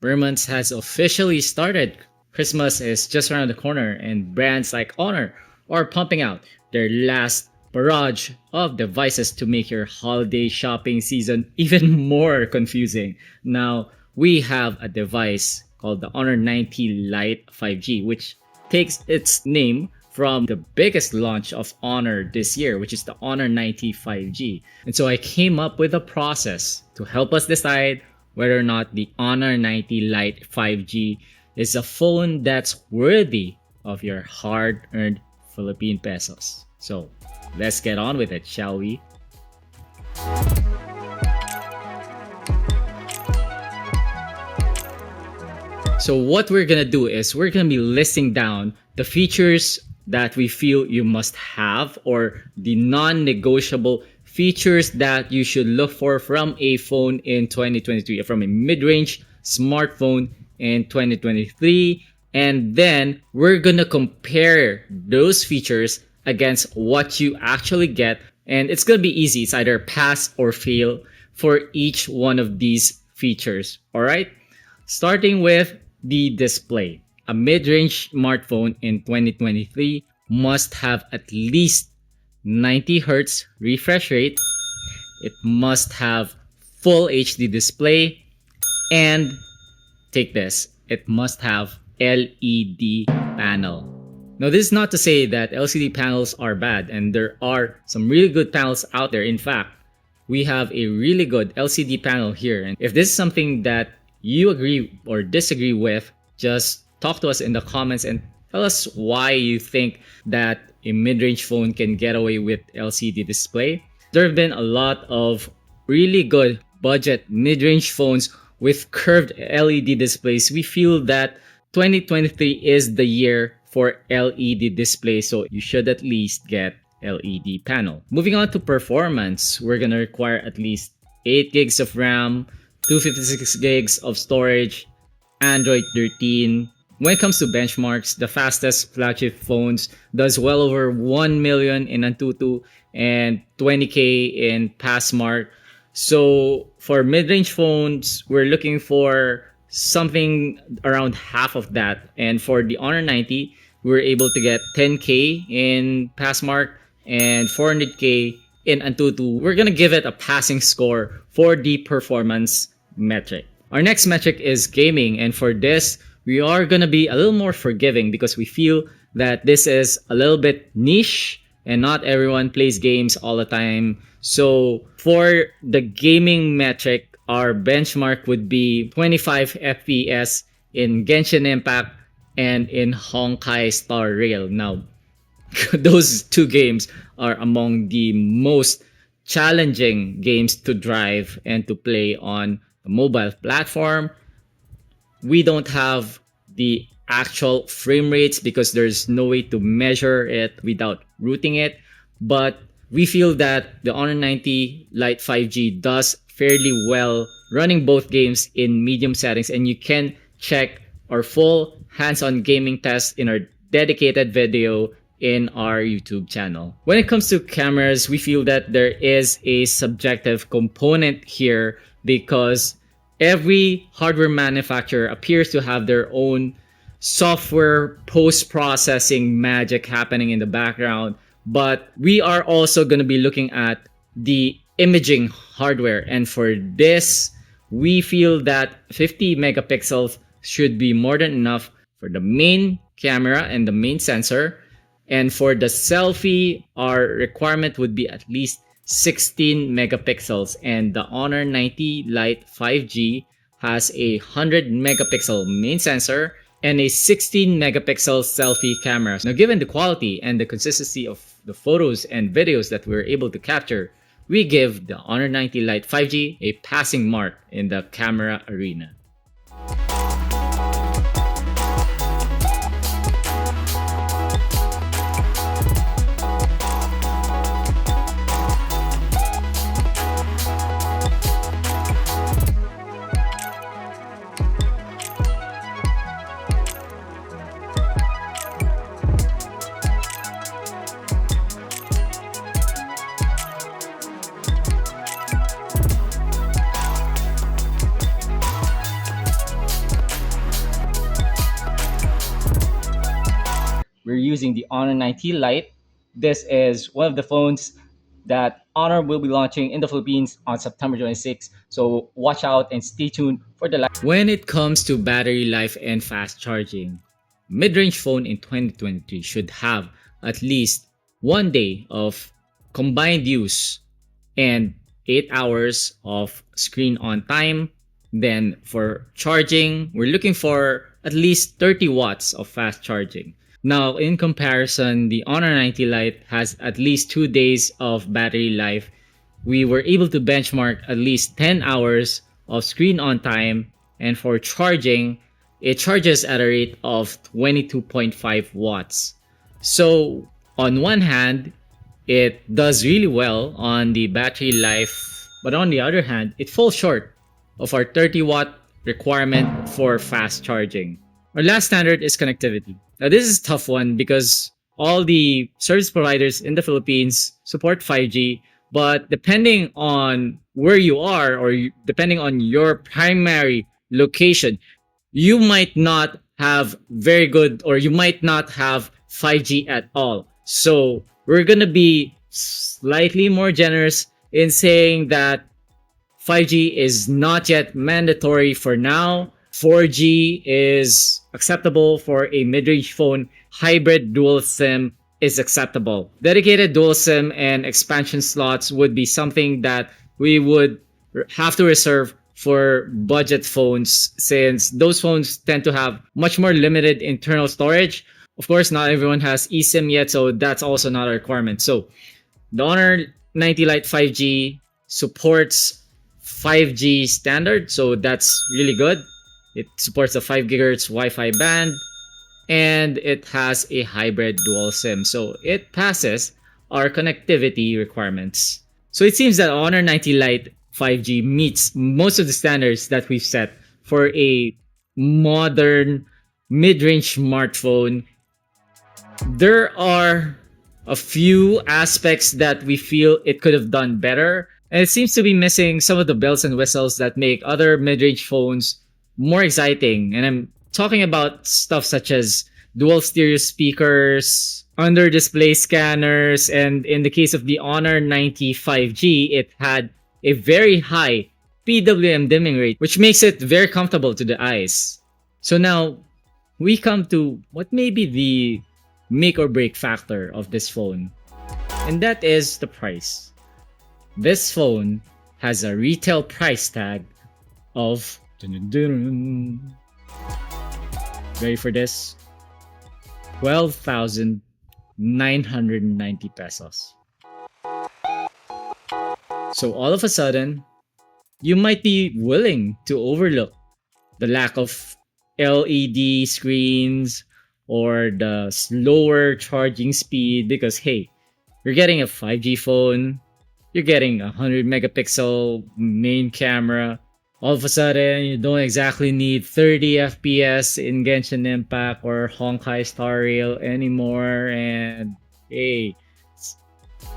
Burn months has officially started. Christmas is just around the corner, and brands like Honor are pumping out their last barrage of devices to make your holiday shopping season even more confusing. Now, we have a device called the Honor 90 Lite 5G, which takes its name from the biggest launch of Honor this year, which is the Honor 90 5G. And so I came up with a process to help us decide whether or not the Honor 90 Lite 5G is a phone that's worthy of your hard-earned Philippine pesos. So let's get on with it, shall we? So what we're gonna do is we're gonna be listing down the features that we feel you must have, or the non-negotiable features that you should look for from a phone in 2023, from a mid-range smartphone in 2023. And then we're gonna compare those features against what you actually get, and it's gonna be easy. It's either pass or fail for each one of these features. All right, starting with the display. A mid-range smartphone in 2023 must have at least 90 Hz refresh rate. It must have full HD display, and take this, it must have LED panel. Now, this is not to say that LCD panels are bad, and there are some really good panels out there. In fact, we have a really good LCD panel here. And if this is something that you agree or disagree with, just talk to us in the comments and tell us why you think that a mid-range phone can get away with LCD display. There have been a lot of really good budget mid-range phones with curved LED displays. We feel that 2023 is the year for LED display, so you should at least get LED panel. Moving on to performance, we're gonna require at least 8 gigs of RAM, 256 gigs of storage, Android 13. When it comes to benchmarks, the fastest flagship phones does well over 1 million in Antutu and 20K in Passmark. So for mid-range phones, we're looking for something around half of that. And for the Honor 90, we were able to get 10K in Passmark and 400K in Antutu. We're gonna give it a passing score for the performance metric. Our next metric is gaming, and for this, we are gonna be a little more forgiving because we feel that this is a little bit niche and not everyone plays games all the time. So for the gaming metric, our benchmark would be 25 FPS in Genshin Impact and in Honkai Star Rail. Now, those two games are among the most challenging games to drive and to play on a mobile platform. We don't have the actual frame rates because there's no way to measure it without routing it, but we feel that the Honor 90 Lite 5G does fairly well running both games in medium settings, and you can check our full hands-on gaming test in our dedicated video in our YouTube channel. When it comes to cameras, we feel that there is a subjective component here because every hardware manufacturer appears to have their own software post-processing magic happening in the background. But we are also going to be looking at the imaging hardware. And for this, we feel that 50 megapixels should be more than enough for the main camera and the main sensor. And for the selfie, our requirement would be at least 16 megapixels, and the Honor 90 Lite 5G has a 100 megapixel main sensor and a 16 megapixel selfie camera. Now, given the quality and the consistency of the photos and videos that we're able to capture, we give the Honor 90 Lite 5G a passing mark in the camera arena. we're using the Honor 90 Lite. This is one of the phones that Honor will be launching in the Philippines on September 26th. So watch out and stay tuned for the live. When it comes to battery life and fast charging, mid-range phone in 2023 should have at least 1 day of combined use and 8 hours of screen on time. Then for charging, we're looking for at least 30 watts of fast charging. Now, in comparison, the Honor 90 Lite has at least 2 days of battery life. We were able to benchmark at least 10 hours of screen on time, and for charging, it charges at a rate of 22.5 watts. So, on one hand, it does really well on the battery life, but on the other hand, it falls short of our 30-watt requirement for fast charging. Our last standard is connectivity. Now, this is a tough one because all the service providers in the Philippines support 5G, but depending on where you are or depending on your primary location, you might not have very good or you might not have 5G at all. So we're gonna be slightly more generous in saying that 5G is not yet mandatory for now. 4G is acceptable for a mid-range phone. Hybrid dual SIM is acceptable. Dedicated dual SIM and expansion slots would be something that we would have to reserve for budget phones, since those phones tend to have much more limited internal storage. Of course, not everyone has eSIM yet, so that's also not a requirement. So the Honor 90 Lite 5G supports 5G standard, so that's really good. It supports the 5 GHz Wi-Fi band, and it has a hybrid dual SIM, so it passes our connectivity requirements. So it seems that Honor 90 Lite 5G meets most of the standards that we've set for a modern mid-range smartphone. There are a few aspects that we feel it could have done better, and it seems to be missing some of the bells and whistles that make other mid-range phones more exciting. And I'm talking about stuff such as dual stereo speakers, under display scanners, and in the case of the Honor 90 5G, it had a very high PWM dimming rate, which makes it very comfortable to the eyes. So now we come to what may be the make or break factor of this phone, and that is the price. This phone has a retail price tag of ready for this? 12,990 pesos. So all of a sudden, you might be willing to overlook the lack of LED screens or the slower charging speed because, hey, you're getting a 5G phone, you're getting a 100 megapixel main camera. All of a sudden, you don't exactly need 30 FPS in Genshin Impact or Honkai Star Rail anymore. And hey,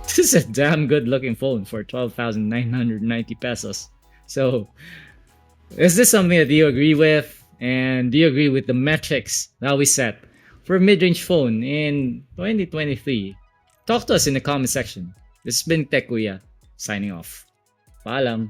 this is a damn good looking phone for 12,990 pesos. So, is this something that you agree with? And do you agree with the metrics that we set for a mid-range phone in 2023? Talk to us in the comment section. This has been Tech Kuya, signing off. Paalam.